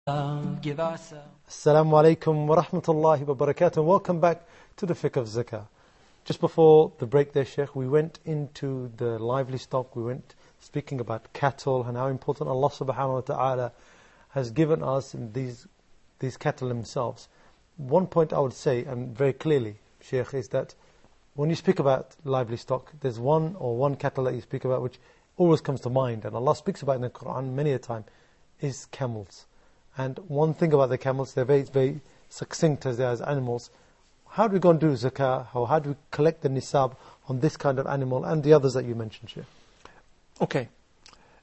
Assalamu alaikum wa rahmatullahi wa barakatuh. Welcome back to the Fiqh of Zakah. Just before the break there, Sheikh, we went into the livestock. We went speaking about cattle and how important Allah subhanahu wa ta'ala has given us in these cattle themselves. One point I would say, and very clearly, Sheikh, is that when you speak about livestock, there's one cattle that you speak about which always comes to mind, and Allah speaks about in the Quran many a time, is camels. And one thing about the camels, they're very, very succinct as they are as animals. How do we go and do zakah? How do we collect the nisab on this kind of animal and the others that you mentioned, Sheikh? Okay.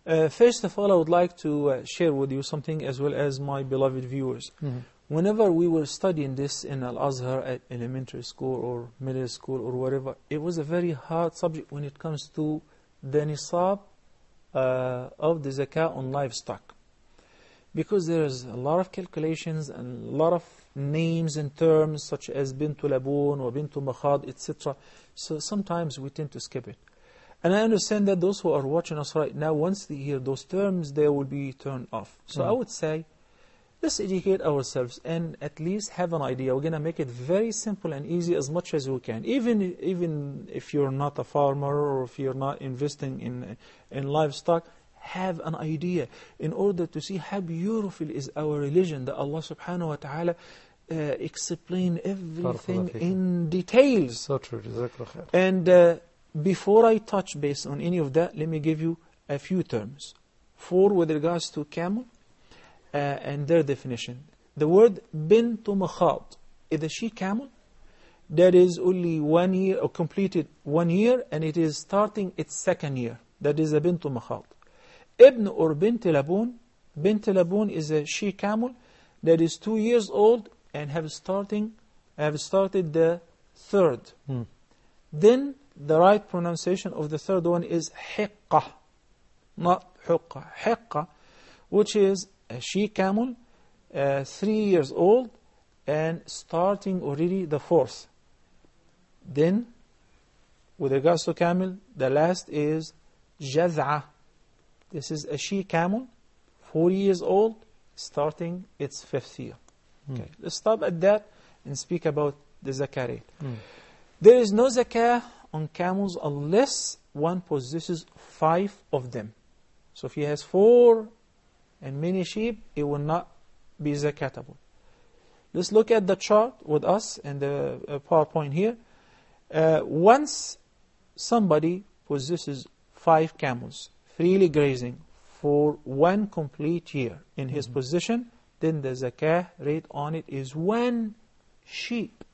First of all, I would like to share with you something as well as my beloved viewers. Whenever we were studying this in Al-Azhar at elementary school or middle school or whatever, it was a very hard subject when it comes to the nisab of the zakah on livestock. Because there's a lot of calculations and a lot of names and terms such as bintu labun or bintu makhad, etc. So sometimes we tend to skip it. And I understand that those who are watching us right now, once they hear those terms, they will be turned off. So I would say, let's educate ourselves and at least have an idea. We're going to make it very simple and easy as much as we can. Even if you're not a farmer or if you're not investing in livestock, have an idea in order to see how beautiful is our religion, that Allah subhanahu wa ta'ala explain everything in details. So true. And before I touch base on any of that, let me give you a few terms. With regards to camel and their definition. The word bintu makhad is a she camel that is only 1 year or completed 1 year and it is starting its second year. That is a bintu makhad. Ibn or bint labun. Bint labun is a she camel that is 2 years old and have started the third. Then the right pronunciation of the third one is hiqqah, not huqqah. Hiqqah, which is a she camel, 3 years old and starting already the fourth. Then, with regards to camel, the last is jaz'ah. This is a she camel, 4 years old, starting its 5th year. Okay, let's stop at that and speak about the zakah rate. There is no zakah on camels unless one possesses 5 of them. So if he has 4 and many sheep, it will not be zakatable. Let's look at the chart with us and the PowerPoint here. Once somebody possesses 5 camels, freely grazing for 1 complete year in his possession, then the zakah rate on it is 1 sheep.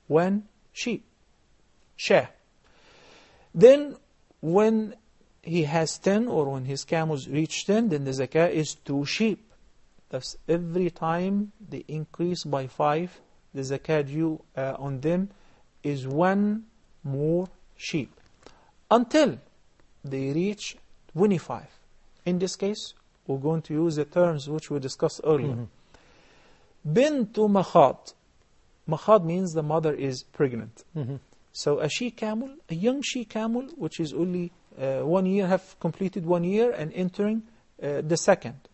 1 sheep. Share. Then when he has 10 or when his camels reach 10, then the zakah is 2 sheep. Thus every time they increase by 5, the zakah due on them is 1 more sheep. Until they reach 25. In this case, we're going to use the terms which we discussed earlier. Bintu makhad. Makhad means the mother is pregnant. So a she camel, a young she camel, which is only 1 year, have completed 1 year and entering the second.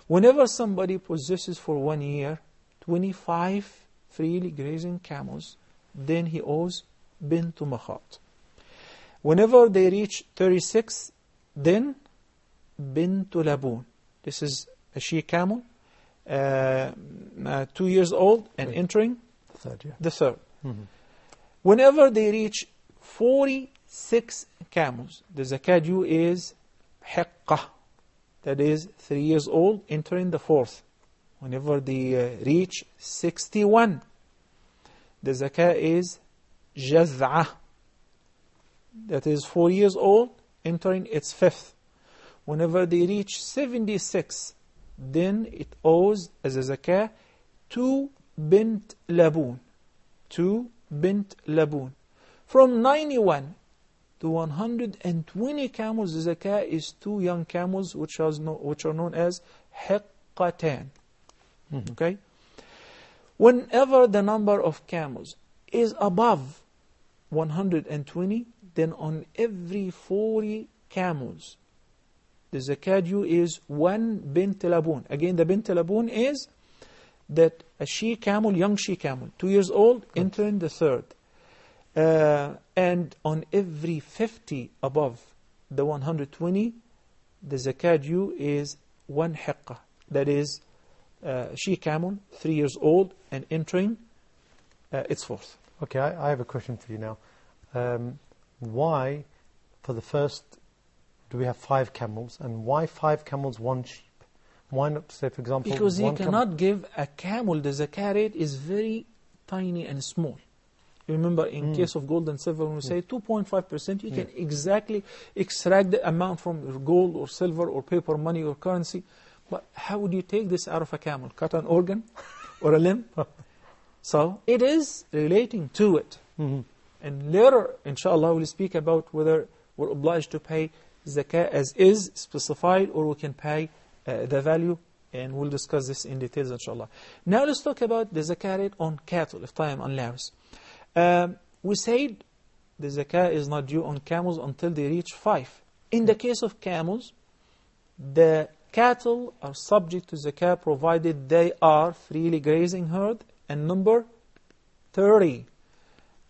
Whenever somebody possesses for 1 year 25 freely grazing camels, then he owes bintu makhad. Whenever they reach 36, then bintu labun. This is a she camel, 2 years old and entering the third. Whenever they reach 46 camels, the zakah due is hiqqah. That is 3 years old entering the fourth. Whenever they reach 61, the zakah is jaz'ah. That is 4 years old entering its fifth. Whenever they reach 76, then it owes as a zakah 2 bint labun. 2 bint labun. From 91 to 120 camels, the zakah is 2 young camels which are known as hiqqatan. Okay? Whenever the number of camels is above 120, then on every 40 camels, the zakah due is 1 bint labun. Again, the bint labun is that a she camel, young she camel, 2 years old, entering the third. And on every 50 above the 120, the zakah due is 1 hiqqah. That is, she camel, 3 years old, and entering its fourth. Okay, I have a question for you now. Why, for the first, do we have 5 camels? And why 5 camels, 1 sheep? Why not, say, for example, because you 1 cannot give a camel, the zakah rate is very tiny and small. Remember, in case of gold and silver, when we say 2.5%, you can exactly extract the amount from gold or silver or paper money or currency. But how would you take this out of a camel? Cut an organ or a limb? So it is relating to it. And later, inshallah, we'll speak about whether we're obliged to pay zakah as is specified, or we can pay the value, and we'll discuss this in details, inshallah. Now let's talk about the zakah rate on cattle, if time allows. We said the zakah is not due on camels until they reach 5. In the case of camels, the cattle are subject to zakah provided they are freely grazing herd, and number 30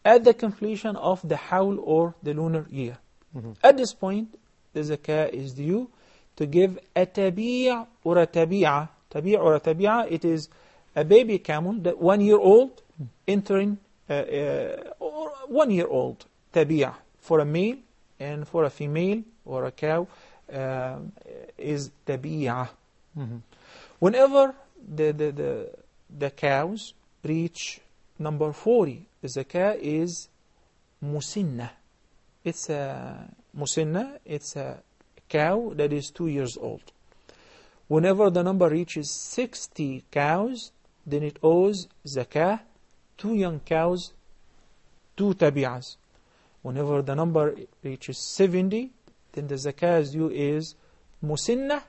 at the completion of the hawl or the lunar year. At this point, the zakah is due to give a tabi' or a tabi'ah. Tabi' or a tabi'ah, it is a baby camel that 1 year old entering, or 1 year old tabi'ah for a male, and for a female or a cow is tabi'ah. Whenever the cows reach number 40, the zakah is musinna. It's a musinna, it's a cow that is 2 years old. Whenever the number reaches 60 cows, then it owes zakah, 2 young cows, 2 tabi'ahs. Whenever the number reaches 70, then the zakah due is musinna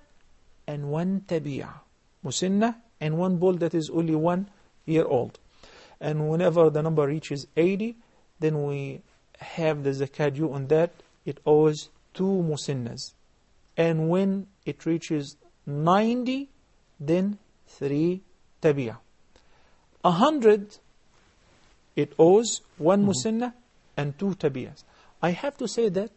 and 1 tabi'ah. Musinna and 1 bull that is only 1 year old. And whenever the number reaches 80, then we have the zakah due on that. It owes 2 musinnas. And when it reaches 90, then 3 tabi'ah. 100, it owes 1 musinna and 2 tabi'ahs. I have to say that,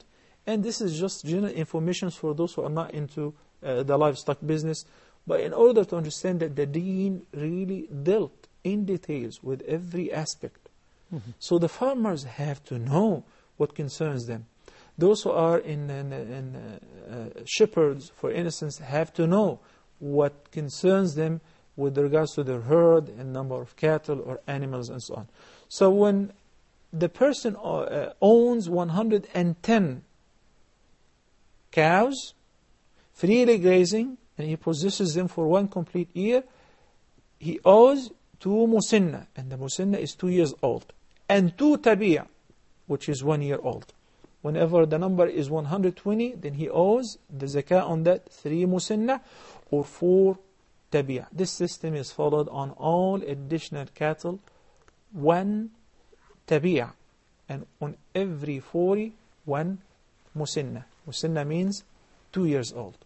and this is just general information for those who are not into the livestock business, but in order to understand that the deen really dealt in details with every aspect. So the farmers have to know what concerns them. Those who are in shepherds, for instance, have to know what concerns them with regards to their herd and number of cattle or animals and so on. So when the person owns 110 cows, freely grazing, and he possesses them for 1 complete year, he owes 2 musinna, and the musinna is 2 years old, and 2 tabi'ah, which is 1 year old. Whenever the number is 120, then he owes the zakah on that 3 musinna or 4 tabi'ah. This system is followed on all additional cattle, 1 tabi'ah, and on every 40, 1 musinna. Musinna means 2 years old.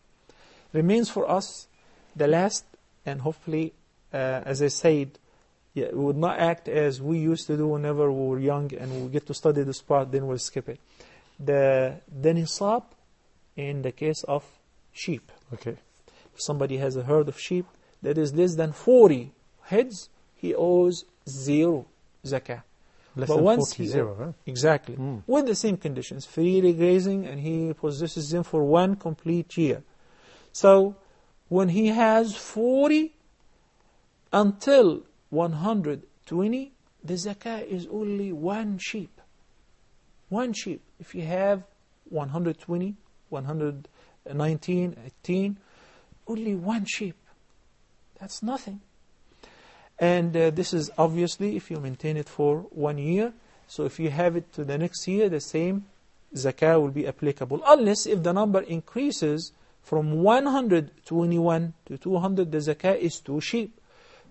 Remains for us the last, and hopefully, as I said, we would not act as we used to do whenever we were young and we get to study this part, then we'll skip it. The nisab in the case of sheep. Okay. If somebody has a herd of sheep that is less than 40 heads, he owes 0 zakah. Less but than once 40, 0, right? Exactly. With the same conditions, freely grazing, and he possesses them for 1 complete year. So, when he has 40 until 120, the zakah is only 1 sheep. 1 sheep. If you have 120, 119, 18, only 1 sheep. That's nothing. And this is obviously if you maintain it for 1 year. So if you have it to the next year, the same zakah will be applicable. Unless if the number increases from 121 to 200, the zakah is 2 sheep.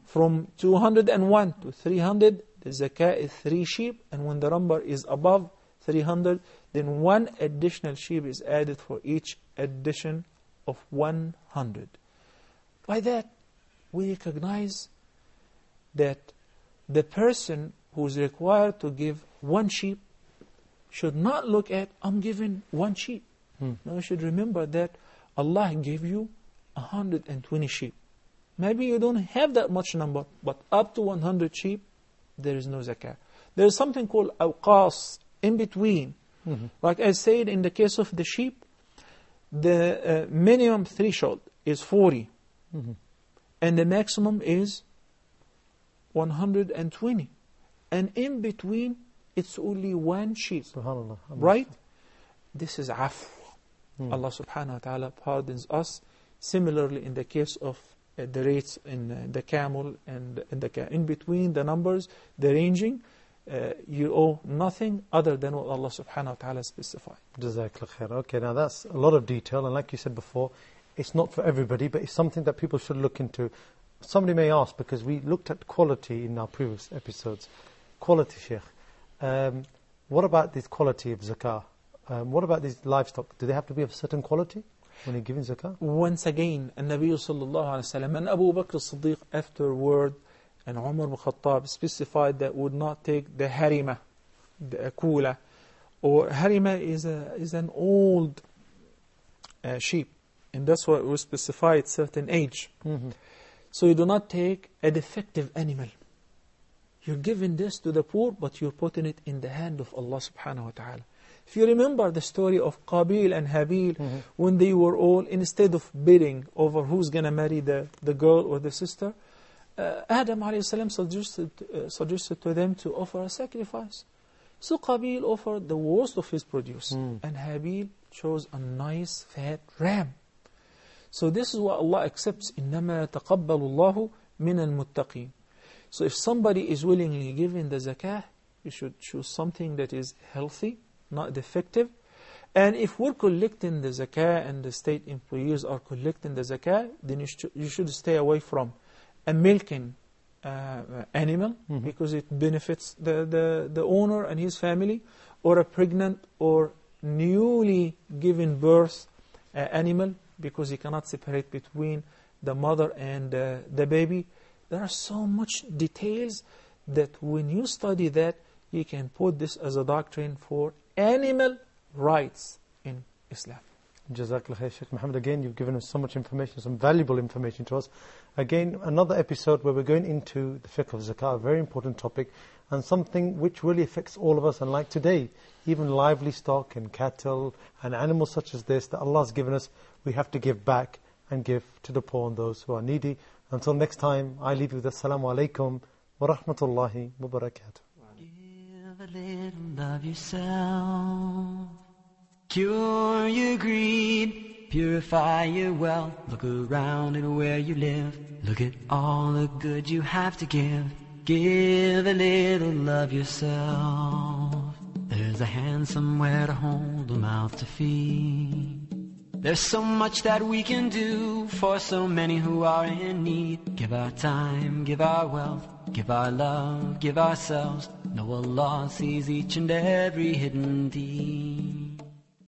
From 201 to 300, the zakah is 3 sheep. And when the number is above 300, then 1 additional sheep is added for each addition of 100. By that, we recognize that the person who is required to give 1 sheep should not look at, I'm giving 1 sheep. No, you should remember that Allah gave you 120 sheep. Maybe you don't have that much number, but up to 100 sheep, there is no zakah. There is something called awqas, in between. Like I said, in the case of the sheep, the minimum threshold is 40. And the maximum is 120. And in between, it's only 1 sheep. SubhanAllah. Right? This is afu. Allah subhanahu wa ta'ala pardons us. Similarly, in the case of the rates in the camel and the in between the numbers, the ranging, you owe nothing other than what Allah subhanahu wa ta'ala specified. Jazakallah khair. Okay, now that's a lot of detail, and like you said before, it's not for everybody, but it's something that people should look into. Somebody may ask, because we looked at quality in our previous episodes. Quality, Sheikh. What about this quality of zakah? What about these livestock? Do they have to be of certain quality when you're giving zakah? Once again, Nabi sallallahu alayhi wa sallam and Abu Bakr as-Siddiq afterward, and Umar ibn Khattab specified that would not take the harima, the akula. Or harima is an old sheep, and that's why it was specified certain age. So you do not take a defective animal. You're giving this to the poor, but you're putting it in the hand of Allah subhanahu wa ta'ala. If you remember the story of Qabil and Habil, when they were all, instead of bidding over who's going to marry the girl or the sister, Adam alayhi salam suggested to them to offer a sacrifice. So Qabil offered the worst of his produce, and Habil chose a nice fat ram. So this is what Allah accepts. إِنَّمَا يَتَقَبَّلُ اللَّهُ مِنَ الْمُتَّقِينَ. So if somebody is willingly giving the zakah, you should choose something that is healthy, not defective. And if we're collecting the zakah and the state employees are collecting the zakah, then you should stay away from a milking animal, because it benefits the owner and his family, or a pregnant or newly given birth animal, because you cannot separate between the mother and the baby. There are so much details that when you study that, you can put this as a doctrine for animal rights in Islam. Jazakallah khair, Sheikh Muhammad. Again, you've given us so much information, some valuable information to us. Again, another episode where we're going into the Fiqh of Zakah, a very important topic, and something which really affects all of us. And like today, even livestock and cattle and animals such as this that Allah has given us, we have to give back and give to the poor and those who are needy. Until next time, I leave you with Assalamu alaikum wa rahmatullahi wa barakatuh. Give a little of yourself, cure your greed, purify your wealth. Look around at where you live, look at all the good you have to give. Give a little of yourself. There's a hand somewhere to hold, a mouth to feed. There's so much that we can do for so many who are in need. Give our time, give our wealth, give our love, give ourselves. Know Allah sees each and every hidden deed.